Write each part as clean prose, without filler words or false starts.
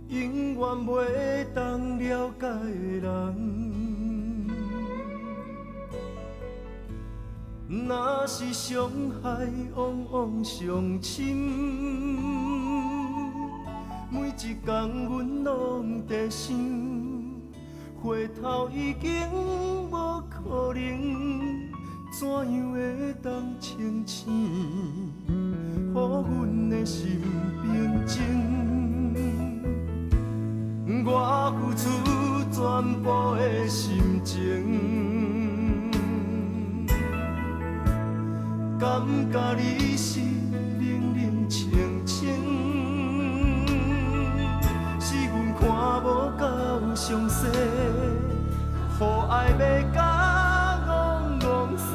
永远袂当了解的人，若是伤害，往往伤深。每一天，阮拢在想，回头已经无可能，怎样会当清醒，予阮的心平静。我付出全部的心情，感觉你是冷冷清清，是阮看无够详细，予爱要甲戆戆西，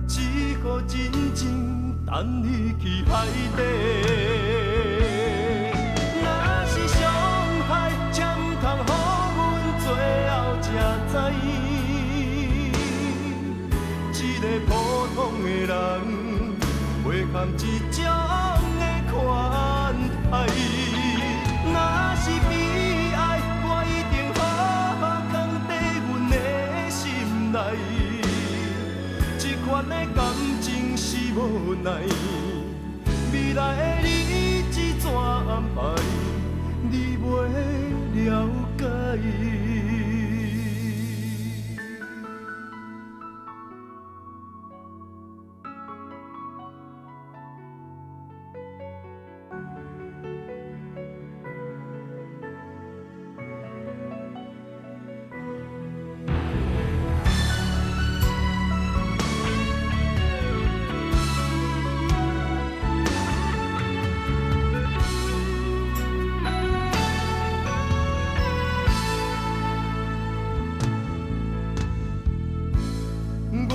只好真情等你去海底。才知，一个普通的人，袂堪一种的款待。若是悲哀，我一定好好放在阮的心内。这款的感情是无奈，未来的日子怎安排，你袂了解。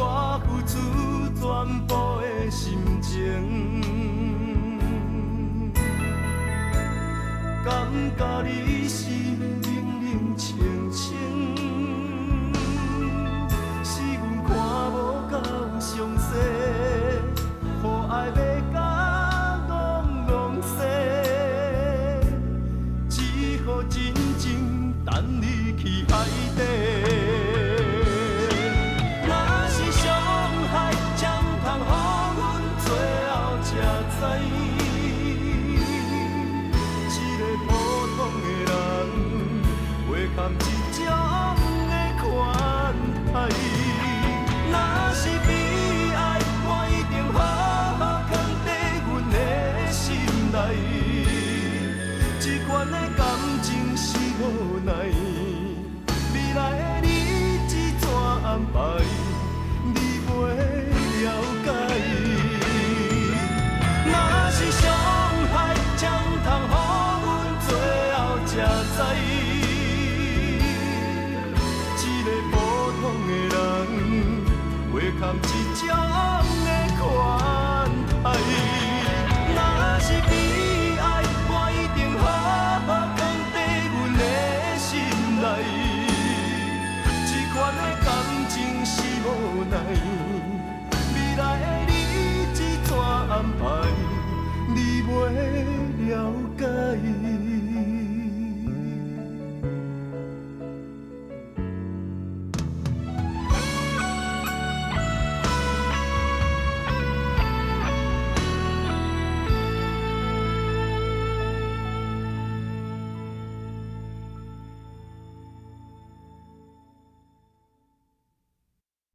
我付出全部的心情，感觉你是冷冷清清，是阮看无够详细，予爱要甲戆戆西，只好真情等你去海底。含一种的款待，若是悲哀，我一定好好放在阮的心内。这款的感情是无奈，未来的日子怎安排，你袂了解。若是伤害，才通予阮最后才知。袂堪一种的款待，若是悲哀，我一定好好放在阮的心内。这款的感情是无奈。